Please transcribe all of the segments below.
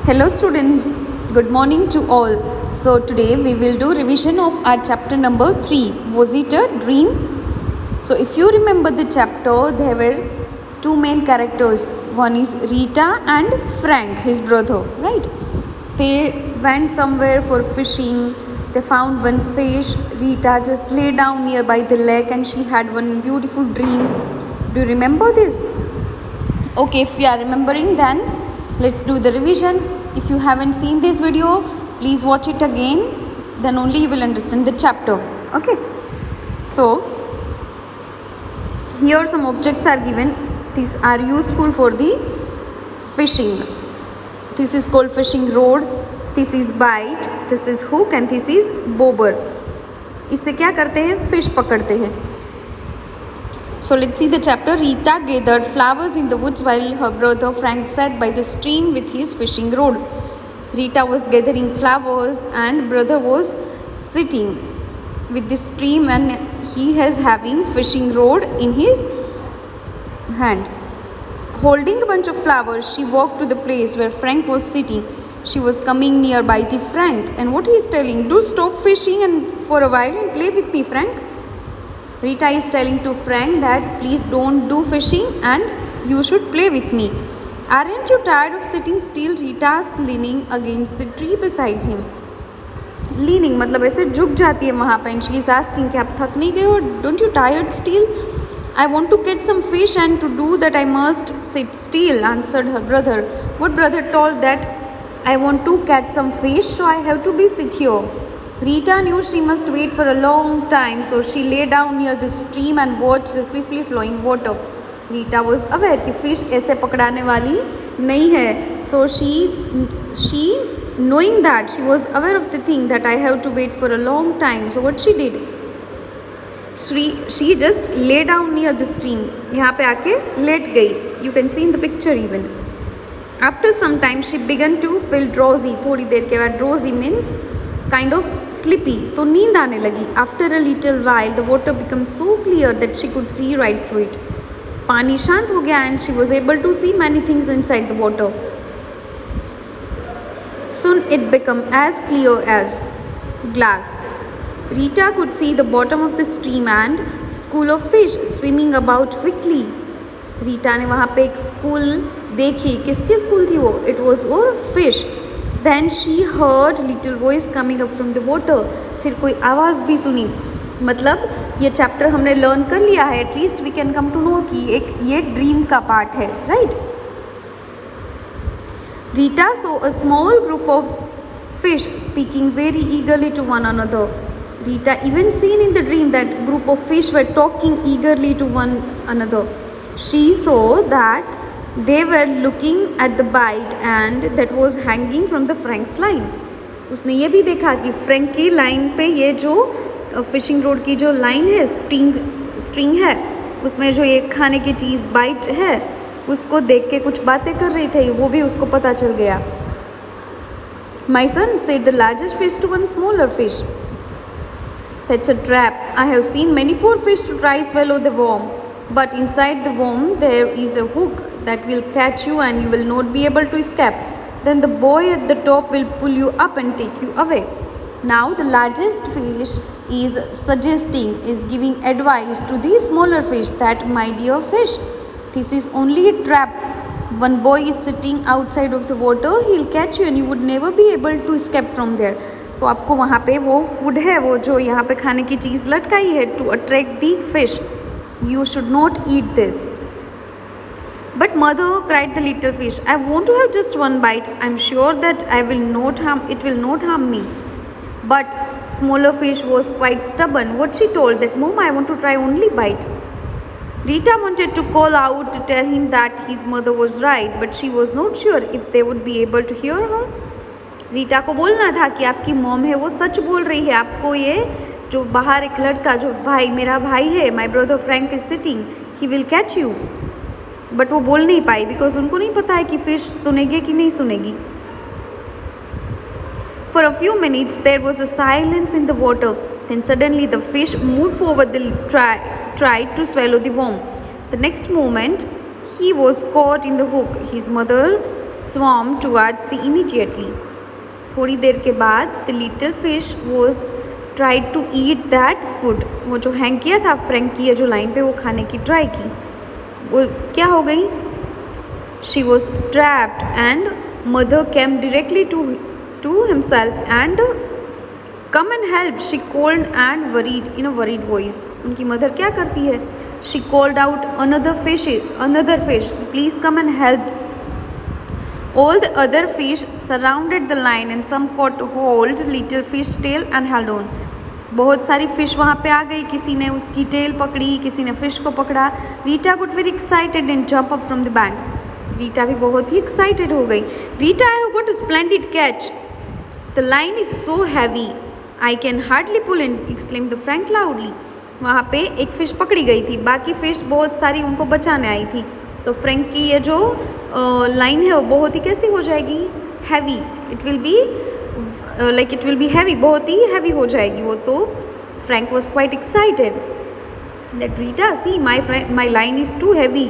Hello students, good morning to all. So today we will do revision of our chapter number 3. Was it a dream? So if you remember the chapter, there were two main characters. One is Rita and Frank, his brother, right? They went somewhere for fishing. They found one fish. Rita just lay down nearby the lake and she had one beautiful dream. Do you remember this? Okay, if you are remembering, then let's do the revision. If you haven't seen this video, please watch it again, then only you will understand the chapter. Okay, so here some objects are given. These are useful for the fishing. This is called fishing rod, this is bite, this is hook and this is bobber. इससे क्या करते हैं? Fish पकड़ते हैं. So let's see the chapter. Rita gathered flowers in the woods while her brother Frank sat by the stream with his fishing rod. Rita was gathering flowers and brother was sitting with the stream and he is having fishing rod in his hand. Holding a bunch of flowers, she walked to the place where Frank was sitting. She was coming nearby the Frank, and what he is telling, do stop fishing and for a while and play with me, Frank. Rita is telling to Frank that please don't do fishing and you should play with me. Aren't you tired of sitting still? Rita asked, leaning against the tree beside him. Leaning मतलब ऐसे झुक जाती है वहाँ पे. And she is asking कि आप थक नहीं गए हो? Don't you tired still? I want to catch some fish and to do that I must sit still, answered her brother. What brother told that I want to catch some fish, so I have to be sit here. Rita knew she must wait for a long time, so she lay down near the stream and watched the swiftly flowing water. Rita was aware कि fish ऐसे पकड़ाने वाली नहीं है. So she knowing that, she was aware of the thing that I have to wait for a long time. So what she did? She just lay down near the stream. यहाँ पे आके late गई. You can see in the picture even. After some time, she began to feel drowsy. थोड़ी देर के बाद drowsy means kind of sleepy. तो नींद आने लगी. After a little while, the water became so clear that she could see right through it. पानी शांत हो गया and she was able to see many things inside the water. Soon it became as clear as glass. Rita could see the bottom of the stream and school of fish swimming about quickly. Rita ने वहाँ पे एक school देखी. किसकी school थी वो? It was a fish. Then she heard little voice coming up from the water. फिर कोई आवाज़ भी सुनी. मतलब ये चैप्टर हमने लर्न कर लिया है. At least we can come to know कि एक ये ड्रीम का पार्ट है, right? Rita saw a small group of fish speaking very eagerly to one another. Rita even seen in the dream that group of fish were talking eagerly to one another. She saw that they were looking at the bite and that was hanging from the Frank's line. उसने ये भी देखा कि Frank की line पे ये जो fishing road की जो लाइन है, स्ट्रिंग है, उसमें जो ये खाने की चीज़ बाइट है, उसको देख के कुछ बातें कर रही थी. वो भी उसको पता चल गया. My son, said the largest fish to one smaller fish. That's a trap. I have seen many poor fish to try swallow the worm. But inside the worm there is a hook that will catch you and you will not be able to escape. Then the boy at the top will pull you up and take you away. Now the largest fish is giving advice to the smaller fish that, my dear fish, this is only a trap. One boy is sitting outside of the water, he'll catch you and you would never be able to escape from there. तो आपको वहाँ पे वो food है, वो जो यहाँ पे खाने की चीज़ लटकाई है to attract the fish. You should not eat this. But mother, cried the little fish, I want to have just one bite. I'm sure that it will not harm me. But smaller fish was quite stubborn. What she told that, Mom, I want to try only bite. Rita wanted to call out to tell him that his mother was right, but she was not sure if they would be able to hear her. Rita को बोलना था कि आपकी mom है वो सच बोल रही है. आपको ये जो बाहर एक लड़का, जो भाई, मेरा भाई है, my brother Frank is sitting, he will catch you. But वो बोल नहीं पाई बिकॉज उनको नहीं पता है कि फिश सुनेगी कि नहीं सुनेगी. For a few minutes there was a silence in the water. Then suddenly the fish move forward, tried to swallow the worm. The next moment he was caught in the hook. His mother swam towards the immediately. थोड़ी देर के बाद the little fish was tried to eat that food. वो जो hang किया था Frank की जो line पे, वो खाने की ट्राई की, वो क्या हो गई? She was trapped and mother came directly to himself and come and help, she called and worried in a worried voice. उनकी मदर क्या करती है? She called out another fish, please come and help. All the other fish surrounded the line and some caught hold little fish tail and held on. बहुत सारी fish वहाँ पे आ गई, किसी ने उसकी टेल पकड़ी, किसी ने फिश को पकड़ा. Rita got very excited and jump up from the bank. Rita भी बहुत ही एक्साइटेड हो गई. Rita, I have got a splendid catch. The line is so heavy, I can hardly pull in, exclaimed the Frank loudly. वहाँ पे एक fish पकड़ी गई थी, बाकी फ़िश बहुत सारी उनको बचाने आई थी. तो फ्रैंक की ये जो लाइन है वो बहुत ही कैसी हो जाएगी? Heavy. It will be heavy, बहुत ही हैवी हो जाएगी वो. तो Frank was quite excited that Rita, see my line is too heavy,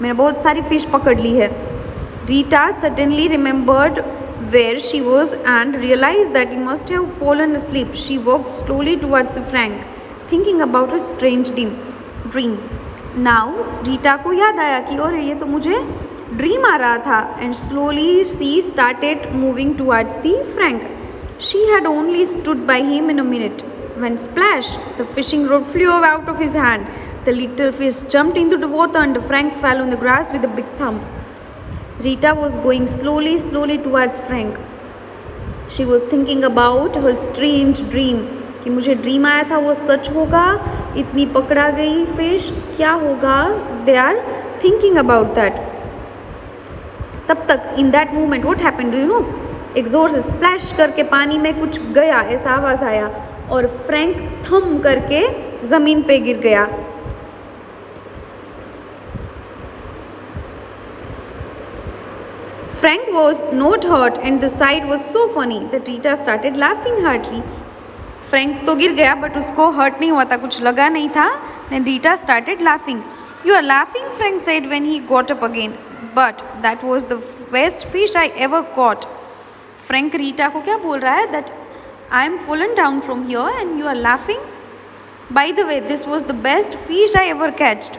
मैंने बहुत सारी फ़िश पकड़ ली है. Rita suddenly remembered where she was and realized that he must have fallen asleep. She walked slowly towards Frank, thinking about her strange dream. Now Rita को याद आया कि और ये तो मुझे ड्रीम आ रहा था. And slowly she started moving towards the Frank. She had only stood by him in a minute when splash, the fishing rod flew out of his hand. The little fish jumped into the water and Frank fell on the grass with a big thump. Rita was going slowly towards Frank. She was thinking about her strange dream, कि मुझे dream आया था वो सच होगा, इतनी पकड़ा गई fish क्या होगा. They are thinking about that. तब तक in that moment what happened, do you know? एक ज़ोर से स्प्लैश करके पानी में कुछ गया, ऐसा आवाज़ आया और फ्रैंक थम करके ज़मीन पे गिर गया. Frank was not hurt and the sight was so funny that Rita started laughing heartily. Frank तो गिर गया but उसको hurt नहीं हुआ था, कुछ लगा नहीं था. Then Rita started laughing. You are laughing, Frank said when he got up again. But that was the best fish I ever caught. Frank Rita को क्या बोल रहा है? That I am fallen down from here and you are laughing. By the way, this was the best fish I ever catched.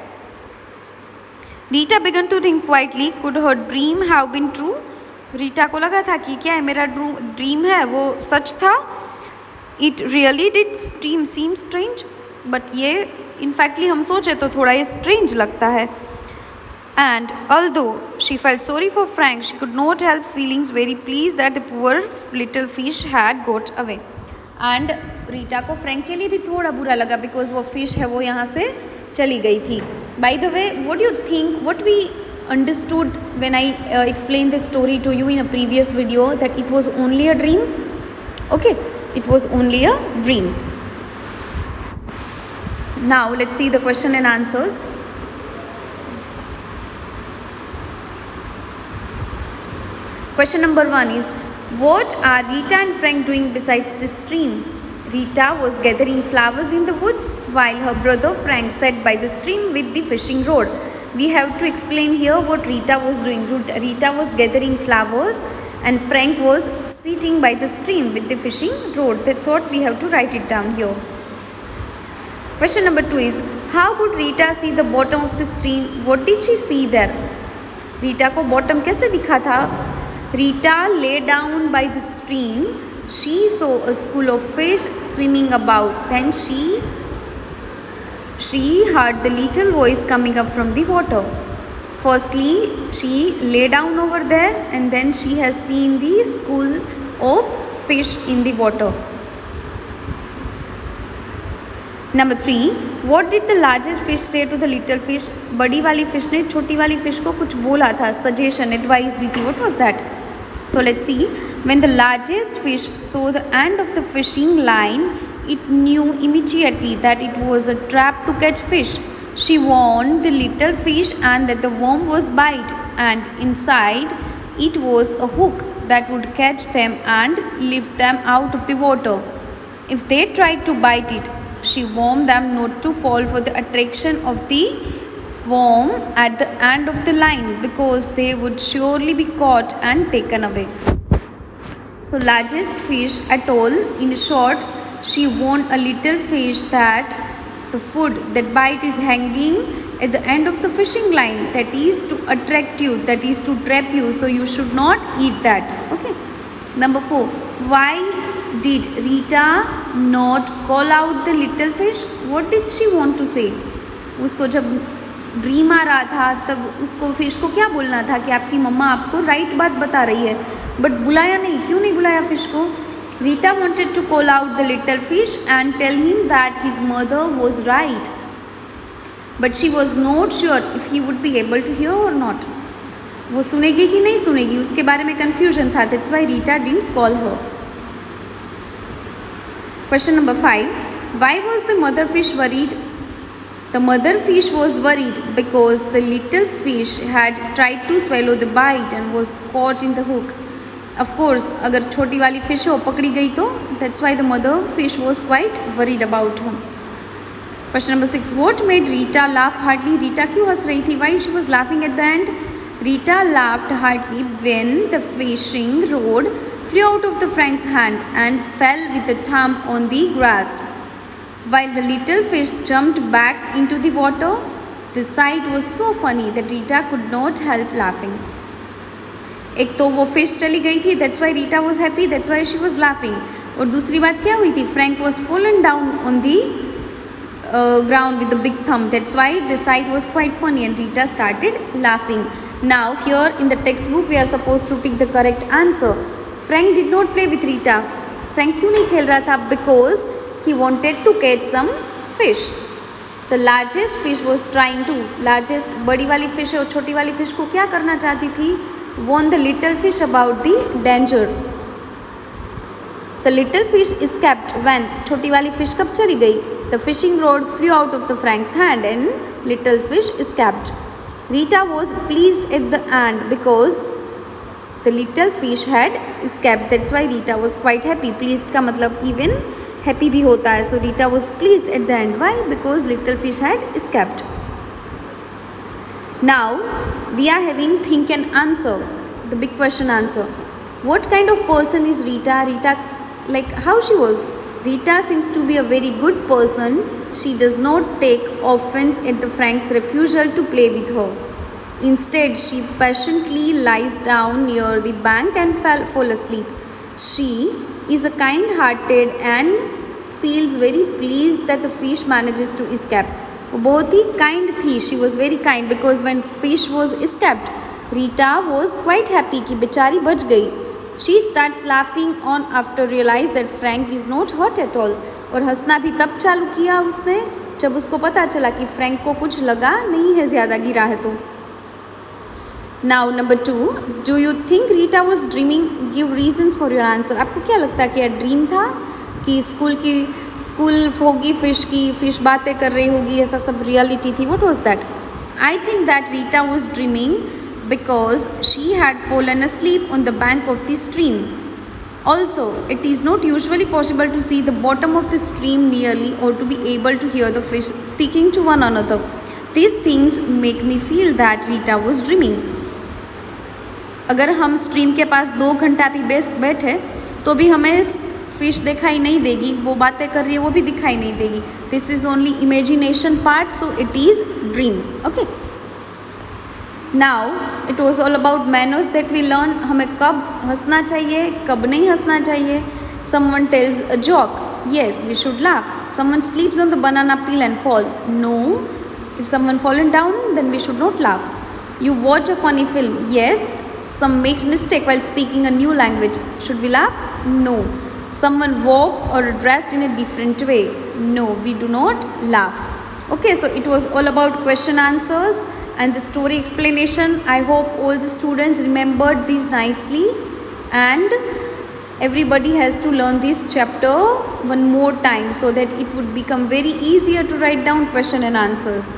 Rita began to think quietly. Could her dream have been true? Rita को लगा था कि क्या मेरा dream है वो सच था. It really did seem strange. But ये इनफैक्टली हम सोचे तो थोड़ा ये स्ट्रेंज लगता है. And although she felt sorry for Frank, she could not help feeling very pleased that the poor little fish had got away. And Rita को फ्रैंक के लिए भी थोड़ा बुरा लगा बिकॉज वो फिश है वो यहाँ से चली गई थी. By the way, what do you think, what we understood when I explained this story to you in a previous video, that it was only a dream? Okay, it was only a dream. Now let's see the question and answers. Question number 1 is, what are Rita and Frank doing besides this stream? Rita was gathering flowers in the woods while her brother Frank sat by the stream with the fishing rod. We have to explain here what Rita was doing. Rita was gathering flowers and Frank was sitting by the stream with the fishing rod. That's what we have to write it down here. Question number 2 is, how could Rita see the bottom of the stream? What did she see there? Rita को bottom कैसे दिखा था? Rita lay down by the stream. She saw a school of fish swimming about. Then she heard the little voice coming up from the water. Firstly, she lay down over there and then she has seen the school of fish in the water. Number 3, what did the largest fish say to the little fish? बड़ी वाली fish ने छोटी वाली fish को कुछ बोला था, suggestion, advice दी थी. What was that? So let's see. When the largest fish saw the end of the fishing line, it knew immediately that it was a trap to catch fish. She warned the little fish and that the worm was bite, and inside it was a hook that would catch them and lift them out of the water. If they tried to bite it, she warned them not to fall for the attraction of the form at the end of the line because they would surely be caught and taken away. So largest fish at all, in short, she warned a little fish that the food, that bite is hanging at the end of the fishing line, that is to attract you, that is to trap you, so you should not eat that. Okay. Number 4, why did Rita not call out the little fish? What did she want to say? उसको जब dream आ रहा था तब उसको fish को क्या बोलना था कि आपकी मम्मा आपको राइट बात बता रही है, बट बुलाया नहीं. क्यों नहीं बुलाया फिश को? Rita wanted to call out the little fish and tell him that his mother was right, but she was not sure if he would be able to hear or not. वो सुनेगी कि नहीं सुनेगी उसके बारे में confusion था. That's why Rita didn't call her. Question number 5. Why was the mother fish worried? The mother fish was worried because the little fish had tried to swallow the bite and was caught in the hook. Of course, अगर छोटी वाली fish हो पकड़ी गई तो that's why the mother fish was quite worried about her. Question number 6. What made Rita laugh heartily? Rita क्यों हंस रही थी? Why she was laughing at the end? Rita laughed heartily when the fishing rod flew out of the Frank's hand and fell with a thump on the grass. While the little fish jumped back into the water, the sight was so funny that Rita could not help laughing. एक तो वो fish चली गई थी, that's why Rita was happy, that's why she was laughing. और दूसरी बात क्या हुई थी? Frank was fallen down on the ground with a big thump. That's why the sight was quite funny and Rita started laughing. Now here in the textbook we are supposed to take the correct answer. Frank did not play with Rita. Frank क्यों नहीं खेल रहा था? Because he wanted to catch some fish. The largest fish was trying to, largest बड़ी वाली fish और छोटी वाली fish को क्या करना चाहती थी? Warn the little fish about the danger. The little fish escaped when, छोटी वाली fish कब चली गई? The fishing rod flew out of the Frank's hand and little fish escaped. Rita was pleased at the end because the little fish had escaped. That's why Rita was quite happy. Pleased का मतलब even happy भी होता है. So Rita was pleased at the end. Why? Because little fish had escaped. Now we are having think and answer, the big question answer. What kind of person is Rita? Rita, like how she was? Rita seems to be a very good person. She does not take offense at the Frank's refusal to play with her. Instead, she patiently lies down near the bank and fall asleep. She is a kind-hearted and feels very pleased that the fish manages to escape. वो बहुत ही kind थी. She was very kind because when fish was escaped, Rita was quite happy कि बेचारी बच गई. She starts laughing on after realize that Frank is not hurt at all. और हंसना भी तब चालू किया उसने जब उसको पता चला कि फ्रैंक को कुछ लगा नहीं है ज़्यादा गिरा है तो. Now number 2, do you think Rita was dreaming? Give reasons for your answer. आपको क्या लगता है कि यह ड्रीम था कि स्कूल होगी फिश बातें कर रही होगी, ऐसा सब रियलिटी थी? What was that? I think that Rita was dreaming because she had fallen asleep on the bank of the stream. Also, it is not usually possible to see the bottom of the stream nearly or to be able to hear the fish speaking to one another. These things make me feel that Rita was dreaming. अगर हम stream के पास 2 घंटा भी बैठे तो भी हमें fish दिखाई नहीं देगी, वो बातें कर रही है वो भी दिखाई नहीं देगी. This is only imagination part, so it is dream. Okay. Now it was all about manners that we learn. हमें कब हंसना चाहिए, कब नहीं हंसना चाहिए. Someone tells a joke, yes, we should laugh. Someone sleeps on the banana peel and fall. No. If someone fallen down, then we should not laugh. You watch a funny film. Yes. Some makes mistake while speaking a new language. Should we laugh? No. Someone walks or dressed in a different way. No, we do not laugh. Okay, so it was all about question answers and the story explanation. I hope all the students remembered these nicely and everybody has to learn this chapter one more time so that it would become very easier to write down question and answers.